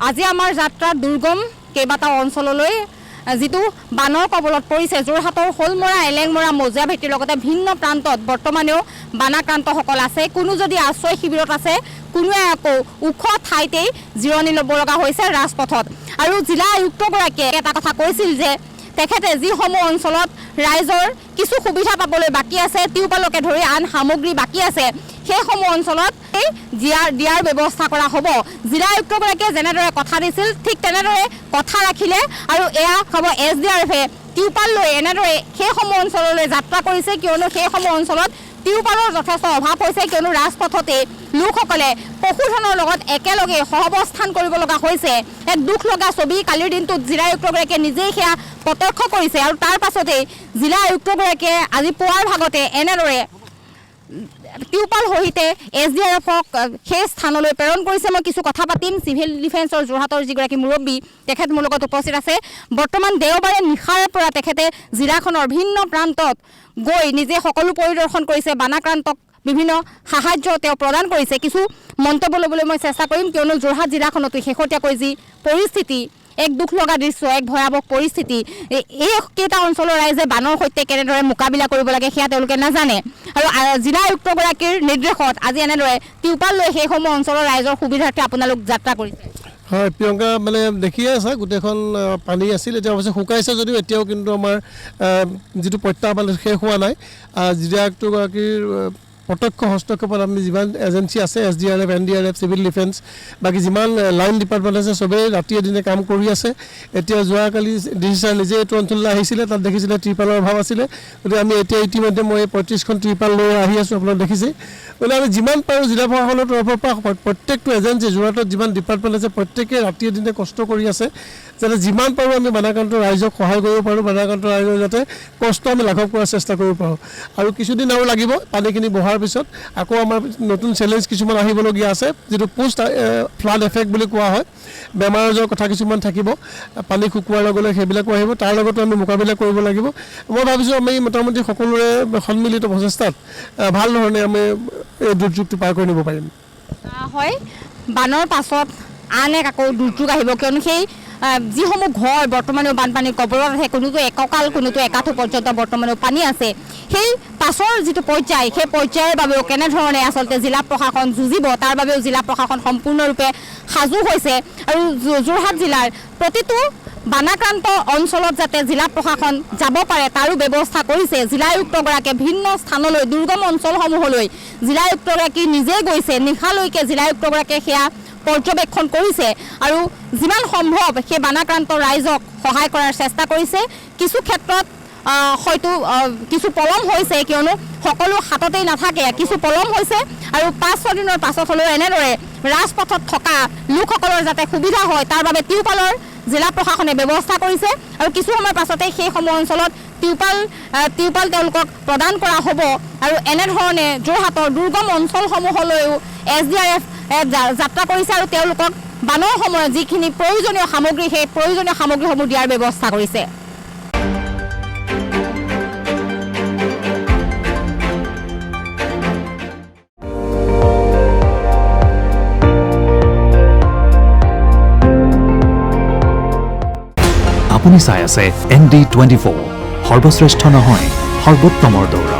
আজি আমাৰ যাত্ৰা দুৰ্গম কেইবাটাও অঞ্চললৈ যিটো বানৰ কবলত পৰিছে যোৰহাটৰ হলমৰা এলেংমৰা মজিয়া ভেটিৰ লগতে ভিন্ন প্ৰান্তত বৰ্তমানেও বানাক্ৰান্তসকল আছে কোনো যদি আশ্ৰয় শিবিৰত আছে কোনোৱে আকৌ ওখ ঠাইতেই জিৰণি ল'ব লগা হৈছে ৰাজপথত আৰু জিলা আয়ুক্তগৰাকীয়ে এটা কথা কৈছিল যে তেখেতে যিসমূহ অঞ্চলত ৰাইজৰ কিছু সুবিধা পাবলৈ বাকী আছে টিউপালকে ধৰি আন সামগ্ৰী বাকী আছে সেইসমূহ অঞ্চলত দিয়াৰ ব্যৱস্থা কৰা হ'ব জিলা আয়ুক্তগৰাকীয়ে যেনেদৰে কথা দিছিল ঠিক তেনেদৰে কথা ৰাখিলে আৰু এয়া হ'ব SDRFে টিউপাল লৈ এনেদৰে সেইসমূহ অঞ্চললৈ যাত্ৰা কৰিছে কিয়নো সেইসমূহ অঞ্চলত টিউপালৰ যথেষ্ট অভাৱ হৈছে কিয়নো ৰাজপথতে লোকসকলে পশুধনৰ লগত একেলগে সহৱস্থান কৰিব লগা হৈছে এক দুখ লগা ছবি কালিৰ দিনটোত জিলা আয়ুক্তগৰাকীয়ে নিজেই সেয়া প্ৰত্যক্ষ কৰিছে আৰু তাৰ পাছতেই জিলা আয়ুক্তগৰাকীয়ে আজি পুৱাৰ ভাগতে এনেদৰে টিউপাল সহিতে SDRFক সেই স্থানলৈ প্ৰেৰণ কৰিছে মই কিছু কথা পাতিম চিভিল ডিফেন্সৰ যোৰহাটৰ যিগৰাকী মুৰব্বী তেখেত মোৰ লগত উপস্থিত আছে বৰ্তমান দেওবাৰে নিশাৰ পৰা তেখেতে জিলাখনৰ ভিন্ন প্ৰান্তত গৈ নিজে সকলো পৰিদৰ্শন কৰিছে বানাক্ৰান্তক বিভিন্ন সাহায্য তেওঁ প্ৰদান কৰিছে কিছু মন্তব্য ল'বলৈ মই চেষ্টা কৰিম কিয়নো যোৰহাট জিলাখনতো শেহতীয়াকৈ যি পৰিস্থিতি এক দুখ লগা দৃশ্য এক ভয়াৱহ পৰিস্থিতি এই কেইটা অঞ্চলৰ ৰাইজে বানৰ সৈতে কেনেদৰে মোকাবিলা কৰিব লাগে সেয়া তেওঁলোকে নাজানে আৰু জিলা আয়ুক্তগৰাকীৰ নিৰ্দেশত আজি এনেদৰে টিউপাল লৈ সেইসমূহ অঞ্চলৰ ৰাইজৰ সুবিধাৰ্থে আপোনালোক যাত্ৰা কৰিছে হয় প্ৰিয়ংকা মানে দেখিয়ে আছে গোটেইখন পানী আছিল এতিয়া অৱশ্যে শুকাইছে যদিও এতিয়াও কিন্তু আমাৰ যিটো প্ৰত্যাহ্বান শেষ হোৱা নাই জিলা আয়ুক্তগৰাকীৰ প্ৰত্যক্ষ হস্তক্ষেপত আমি যিমান এজেঞ্চি আছে SDRF NDRF চিভিল ডিফেন্স বাকী যিমান লাইন ডিপাৰ্টমেণ্ট আছে চবেই ৰাতিয়ে দিনে কাম কৰি আছে এতিয়া যোৱাকালি ডিচি ছাৰ নিজে এইটো অঞ্চললৈ আহিছিলে তাত দেখিছিলে ত্ৰিপালৰ অভাৱ আছিলে গতিকে আমি এতিয়া ইতিমধ্যে মই 35খন ত্ৰিপাল লৈ আহি আছোঁ আপোনালোকে দেখিছে গতিকে আমি যিমান পাৰোঁ জিলা প্ৰশাসনৰ তৰফৰ পৰা প্ৰত্যেকটো এজেঞ্চি যোৰহাটত যিমান ডিপাৰ্টমেণ্ট আছে প্ৰত্যেকেই ৰাতিয়ে দিনে কষ্ট কৰি আছে যাতে যিমান পাৰোঁ আমি বানাক্ৰান্ত ৰাইজক সহায় কৰিব পাৰোঁ বানাক্ৰান্ত ৰাইজৰ যাতে কষ্ট আমি লাঘৱ কৰাৰ চেষ্টা কৰিব পাৰোঁ আৰু কিছুদিন আৰু লাগিব পানীখিনি বহাৰ পিছত আকৌ আমাৰ নতুন চেলেঞ্জ কিছুমান আহিবলগীয়া আছে যিটো পোষ্ট ফ্লাড এফেক্ট বুলি কোৱা হয় বেমাৰ আজাৰৰ কথা কিছুমান থাকিব পানী শুকোৱাৰ লগে লগে সেইবিলাকো আহিব তাৰ লগতো আমি মোকাবিলা কৰিব লাগিব মই ভাবিছোঁ আমি মোটামুটি সকলোৰে সন্মিলিত প্ৰচেষ্টাত ভাল ধৰণে আমি এই দুৰ্যোগটো পাৰ কৰি নিব পাৰিম হয় বানৰ পাছত আন এক আকৌ দুৰ্যোগ আহিব কিয়নো সেই যিসমূহ ঘৰ বৰ্তমানেও বানপানীৰ কবলত আছে কোনোটো এককাল কোনোটো একাঠু পৰ্যন্ত বৰ্তমানেও পানী আছে সেই পাছৰ যিটো পৰ্যায় সেই পৰ্যায়ৰ বাবেও কেনেধৰণে আচলতে জিলা প্ৰশাসন যুঁজিব তাৰ বাবেও জিলা প্ৰশাসন সম্পূৰ্ণৰূপে সাজু হৈছে আৰু যোৰহাট জিলাৰ প্ৰতিটো বানাক্ৰান্ত অঞ্চলত যাতে জিলা প্ৰশাসন যাব পাৰে তাৰো ব্যৱস্থা কৰিছে জিলা আয়ুক্তগৰাকীয়ে ভিন্ন স্থানলৈ দুৰ্গম অঞ্চলসমূহলৈ জিলা আয়ুক্তগৰাকী নিজে গৈছে নিশালৈকে জিলা আয়ুক্তগৰাকীয়ে সেয়া পৰ্যবেক্ষণ কৰিছে আৰু যিমান সম্ভৱ সেই বানাক্ৰান্ত ৰাইজক সহায় কৰাৰ চেষ্টা কৰিছে কিছু ক্ষেত্ৰত হয়তো কিছু পলম হৈছে কিয়নো সকলো হাততেই নাথাকে কিছু পলম হৈছে আৰু 5-6 দিনৰ পাছত হ'লেও এনেদৰে ৰাজপথত থকা লোকসকলৰ যাতে সুবিধা হয় তাৰ বাবে টিউপালৰ জিলা প্ৰশাসনে ব্যৱস্থা কৰিছে আৰু কিছু সময়ৰ পাছতে সেইসমূহ অঞ্চলত টিউপাল তেওঁলোকক প্ৰদান কৰা হ'ব আৰু এনেধৰণে যোৰহাটৰ দুৰ্গম অঞ্চলসমূহলৈও SDRF যাত্ৰা কৰিছে আৰু তেওঁলোকক বানৰ সময়ত যিখিনি প্ৰয়োজনীয় সামগ্ৰী সেই প্ৰয়োজনীয় সামগ্ৰীসমূহ দিয়াৰ ব্যৱস্থা কৰিছে আপুনি চাই আছে ND24 সৰ্বশ্ৰেষ্ঠ নহয় সৰ্বোত্তমৰ দৌৰ